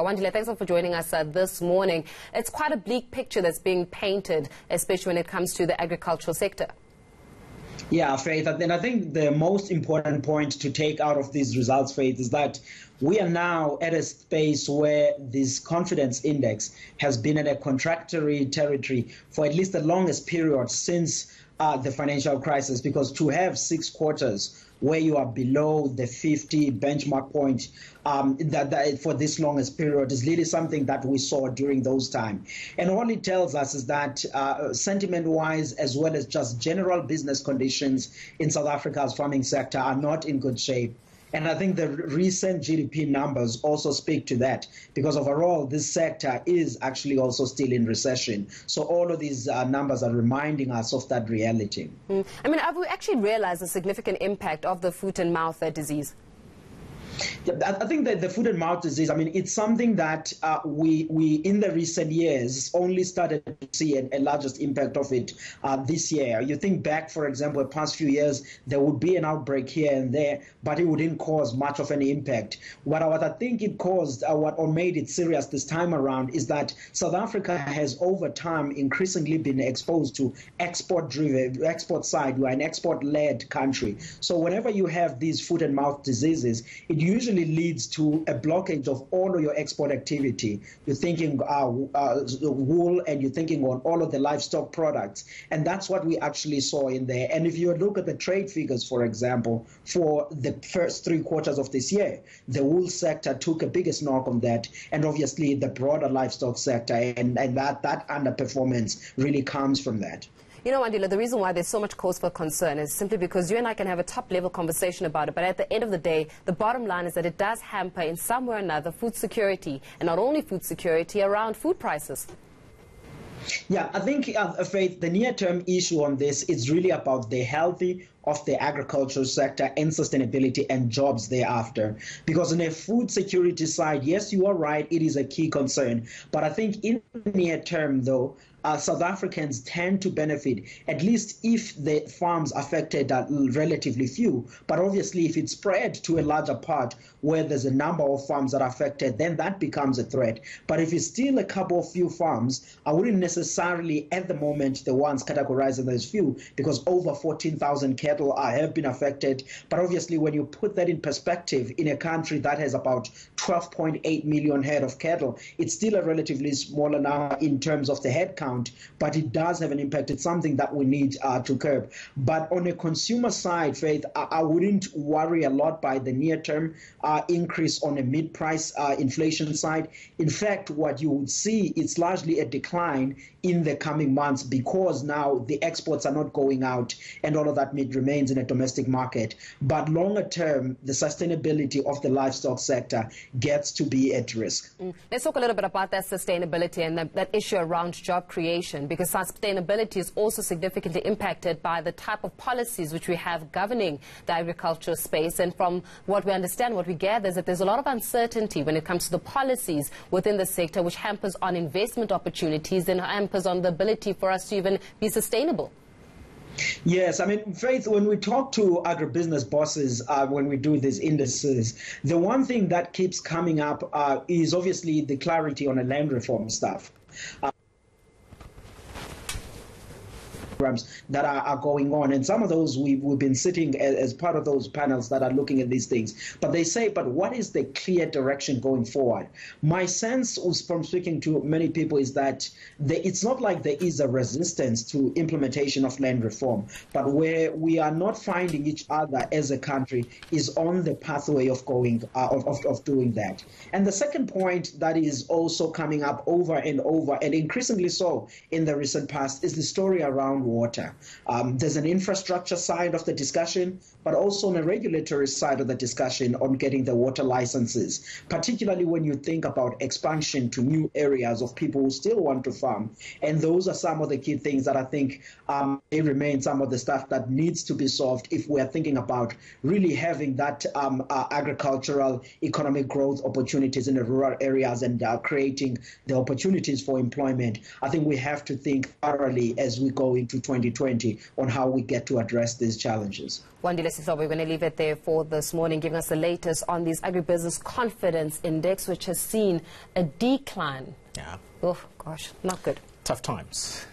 Wandile, thanks for joining us this morning. It's quite a bleak picture that's being painted, especially when it comes to the agricultural sector. Yeah, Faith, and I think the most important point to take out of these results, Faith, is that we are now at a space where this confidence index has been at a contractory territory for at least the longest period since the financial crisis, because to have 6 quarters where you are below the 50 benchmark point that for this longest period is really something that we saw during those times. And all it tells us is that sentiment-wise, as well as just general business conditions in South Africa's farming sector are not in good shape. And I think the recent GDP numbers also speak to that, because overall this sector is actually also still in recession. So all of these numbers are reminding us of that reality. I mean, have we actually realized the significant impact of the foot and mouth disease? I think that the foot and mouth disease, I mean, it's something that we in the recent years only started to see a largest impact of it this year. You think back, for example, the past few years, there would be an outbreak here and there, but it wouldn't cause much of an impact. What I think it caused, what made it serious this time around, is that South Africa has over time increasingly been exposed to export side. We are an export-led country. So whenever you have these foot and mouth diseases, it usually leads to a blockage of all of your export activity. You're thinking wool, and you're thinking on all of the livestock products. And that's what we actually saw in there. And if you look at the trade figures, for example, for the first 3 quarters of this year, the wool sector took a biggest knock on that. And obviously the broader livestock sector, and that underperformance really comes from that. You know, Wandile, the reason why there's so much cause for concern is simply because you and I can have a top-level conversation about it, but at the end of the day, the bottom line is that it does hamper in some way or another food security, and not only food security, around food prices. Yeah, I think, Faith, the near-term issue on this is really about the health of the agricultural sector and sustainability and jobs thereafter. Because on a food security side, yes, you are right, it is a key concern. But I think in the near term, though, South Africans tend to benefit, at least if the farms affected are relatively few. But obviously, if it's spread to a larger part where there's a number of farms that are affected, then that becomes a threat. But if it's still a couple of few farms, I wouldn't necessarily, at the moment, the ones categorized as few, because over 14,000 cattle have been affected. But obviously, when you put that in perspective, in a country that has about 12.8 million head of cattle, it's still a relatively smaller number in terms of the head count. But it does have an impact. It's something that we need to curb. But on a consumer side, Faith, I wouldn't worry a lot by the near-term increase on a mid-price inflation side. In fact, what you would see is largely a decline in the coming months, because now the exports are not going out and all of that meat remains in a domestic market. But longer term, the sustainability of the livestock sector gets to be at risk. Let's talk a little bit about that sustainability and that issue around job creation, because sustainability is also significantly impacted by the type of policies which we have governing the agricultural space. And from what we understand, what we gather is that there's a lot of uncertainty when it comes to the policies within the sector, which hampers on investment opportunities and hampers on the ability for us to even be sustainable. Yes, I mean, Faith, when we talk to agribusiness bosses, when we do these indices, the one thing that keeps coming up is obviously the clarity on the land reform stuff. That are going on, and some of those we've been sitting as part of those panels that are looking at these things. But they say, but what is the clear direction going forward? My sense from speaking to many people is that it's not like there is a resistance to implementation of land reform, but where we are not finding each other as a country is on the pathway of going of doing that. And the second point that is also coming up over and over, and increasingly so in the recent past, is the story around water. There's an infrastructure side of the discussion, but also on a regulatory side of the discussion on getting the water licenses, particularly when you think about expansion to new areas of people who still want to farm. And those are some of the key things that I think may remain some of the stuff that needs to be solved if we are thinking about really having that agricultural economic growth opportunities in the rural areas and creating the opportunities for employment. I think we have to think thoroughly as we go into to 2020 on how we get to address these challenges. Wandile Sihlobo, we're going to leave it there for this morning, giving us the latest on these Agribusiness Confidence Index, which has seen a decline. Yeah. Oh, gosh, not good. Tough times.